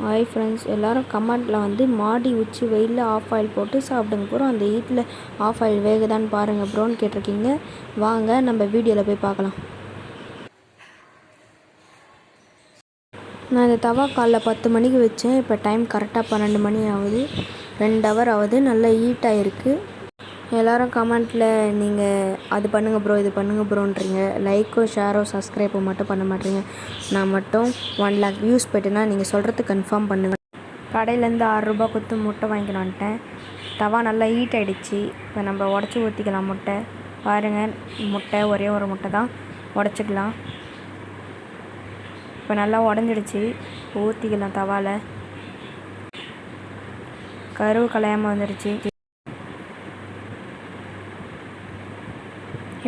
Hi friends, எல்லோரும் கமெண்ட்டில் வந்து மாடி உச்சி வெயிலில் ஆஃப் ஆயில் போட்டு சாப்பிடுங்க ப்ரோ, அந்த ஹீட்டில் ஆஃப் ஆயில் வேகுதான்னு பாருங்கள் ப்ரோன்னு கேட்டிருக்கீங்க. வாங்க நம்ம வீடியோவில் போய் பார்க்கலாம். நான் இந்த தவா காலைல 10 மணிக்கு வச்சேன். இப்போ டைம் கரெக்டாக 12 மணி ஆகுது. 2 ஹவர் ஆகுது. நல்லா ஹீட் ஆகிருக்கு. எல்லோரும் கமெண்ட்டில் நீங்கள் அது பண்ணுங்கள் ப்ரோ, இது பண்ணுங்கள் ப்ரோன்றீங்க. லைக்கோ ஷேரோ சப்ஸ்கிரைபோ மட்டும் பண்ண மாட்டேறீங்க. நான் மட்டும் 1 lakh வியூஸ் போய்ட்டுனா நீங்கள் சொல்கிறது கன்ஃபார்ம் பண்ணுங்கள். கடையிலேருந்து 6 ரூபா கொடுத்து முட்டை வாங்கிட்டு வந்துட்டேன். தவா நல்லா ஹீட் ஆகிடுச்சு. இப்போ நம்ம உடச்சி ஊற்றிக்கலாம் முட்டை. பாருங்கள், முட்டை ஒரே ஒரு முட்டை தான், உடச்சிக்கலாம். இப்போ நல்லா உடஞ்சிடுச்சு. ஊற்றிக்கலாம் தவாவில். கருவு கலையாமல் வந்துடுச்சு.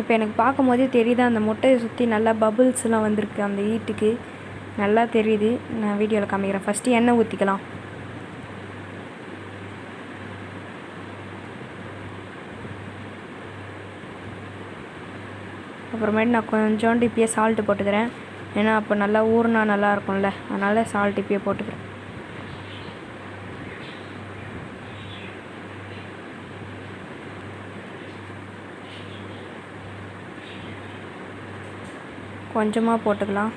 இப்போ எனக்கு பார்க்கும் போதே தெரியுது, அந்த முட்டையை சுற்றி நல்லா பபுள்ஸ்லாம் வந்திருக்கு. அந்த ஹீட்டுக்கு நல்லா தெரியுது. நான் வீடியோவில் காமிக்கிறேன். ஃபஸ்ட்டு எண்ணெய் ஊற்றிக்கலாம். அப்புறமேட்டு நான் கொஞ்சோண்டு இப்பயே சால்ட்டு போட்டுக்கிறேன். ஏன்னா அப்போ நல்லா ஊறுனா நல்லா இருக்கும்ல, அதனால் சால்ட் இப்பயே போட்டுக்கிறேன். கொஞ்சமாக போட்டுக்கலாம்.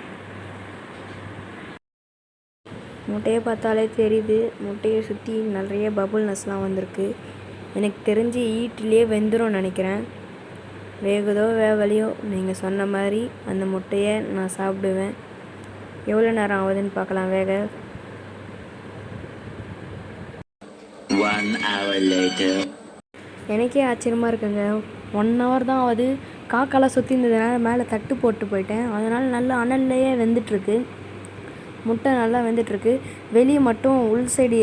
முட்டையை பார்த்தாலே தெரியுது, முட்டையை சுற்றி நிறைய பபுள்னஸ்லாம் வந்திருக்கு. எனக்கு தெரிஞ்சு ஹீட்டிலே வெந்துடும் நினைக்கிறேன். வேகுதோ வேகலையோ, நீங்கள் சொன்ன மாதிரி அந்த முட்டையை நான் சாப்பிடுவேன். எவ்வளோ நேரம் ஆகுதுன்னு பார்க்கலாம் வேக. 1 hour later. எனக்கே ஆச்சரியமாக இருக்குங்க. 1 hour தான் ஆகுது. காக்காலாம் சுற்றி இருந்ததுனால மேலே தட்டு போட்டு போயிட்டேன். அதனால் நல்லா அனல்லையே வெந்துட்டுருக்கு. முட்டை நல்லா வெந்துட்டுருக்கு. வெளியே மட்டும் உள் சைடு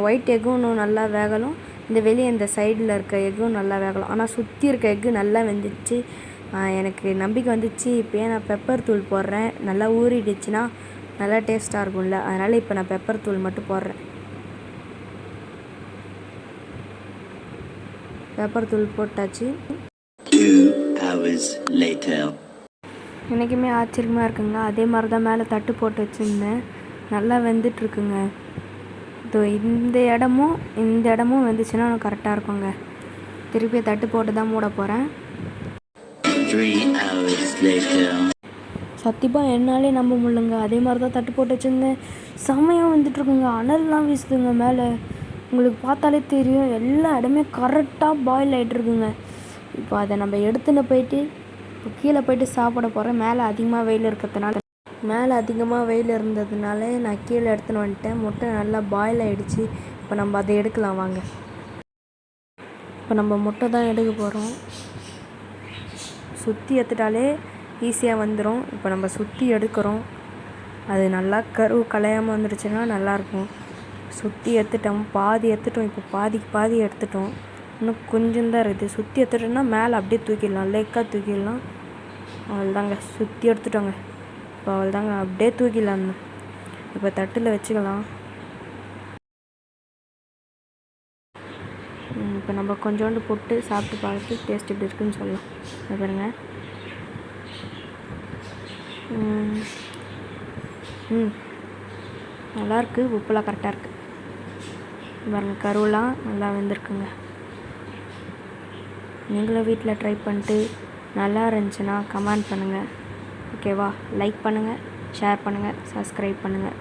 ஒயிட் எக்கும் இன்னும் நல்லா வேகலும், இந்த வெளியே இந்த சைடில் இருக்க எக்கும் நல்லா வேகலாம். ஆனால் சுற்றி இருக்க எக்கு நல்லா வெந்துடுச்சு. எனக்கு நம்பிக்கை வந்துச்சு. இப்போயே நான் பெப்பர் தூள் போடுறேன். நல்லா ஊறிடுச்சுன்னா நல்லா டேஸ்ட்டாக இருக்கும்ல, அதனால் இப்போ நான் பெப்பர் தூள் மட்டும் போடுறேன். பெப்பர் தூள் போட்டாச்சு. 2 hours later. எனக்குமே ஆச்சரியமாக இருக்குங்க. அதே மாதிரி தான் மேலே தட்டு போட்டு வச்சுருந்தேன். நல்லா வெந்துட்டுருக்குங்க. இதோ இந்த இடமும் வெந்துச்சுன்னா கரெக்டாக இருக்குங்க. திருப்பி தட்டு போட்டு தான் மூட போகிறேன். 3 hours later. சத்தியமாக என்னாலே நம்ப முடியலங்க. அதே மாதிரி தான் தட்டு போட்டு வச்சுருந்தேன். செம்மையாக வந்துட்டுருக்குங்க. அனல்லாம் வீசுதுங்க மேலே. உங்களுக்கு பார்த்தாலே தெரியும், எல்லா இடமே கரெக்டாக பாயில் ஆகிட்டுருக்குங்க. இப்போ அதை நம்ம எடுத்துன்னு போயிட்டு இப்போ கீழே போயிட்டு சாப்பிட போகிறேன். மேலே அதிகமாக வெயில் இருந்ததுனால நான் கீழே எடுத்துன்னு வந்துட்டேன். முட்டை நல்லா பாயில் ஆகிடுச்சு. இப்போ நம்ம அதை எடுக்கலாம் வாங்க. இப்போ நம்ம முட்டை தான் எடுக்க போகிறோம். சுற்றி எடுத்துட்டாலே ஈஸியாக வந்துடும். இப்போ நம்ம சுற்றி எடுக்கிறோம். அது நல்லா கருவு கலையாமல் வந்துடுச்சுன்னா நல்லாயிருக்கும். சுற்றி எடுத்துட்டோம், பாதி எடுத்துட்டோம். இப்போ பாதி எடுத்துட்டோம். இன்னும் கொஞ்சம் தான் இருக்குது. சுற்றி எடுத்துட்டோன்னா மேலே அப்படியே தூக்கிடலாம், லேக்காக தூக்கிடலாம். அவ்வளோதாங்க, சுற்றி எடுத்துட்டோங்க. இப்போ அவ்வளோதாங்க, அப்படியே தூக்கிடலாம். இப்போ தட்டில் வச்சுக்கலாம். இப்போ நம்ம கொஞ்சோண்டு போட்டு சாப்பிட்டு பார்த்து டேஸ்ட் எப்படி இருக்குன்னு சொல்லலாம். பாருங்க. நல்லாயிருக்கு. உப்புலாம் கரெக்டாக இருக்குது. பாருங்கள், கருவெலாம் நல்லா வெந்திருக்குங்க. நீங்களும் வீட்டில் ட்ரை பண்ணிட்டு நல்லா இருந்துச்சுன்னா கமெண்ட் பண்ணுங்கள். ஓகேவா? லைக் பண்ணுங்கள், ஷேர் பண்ணுங்கள், சப்ஸ்கிரைப் பண்ணுங்கள்.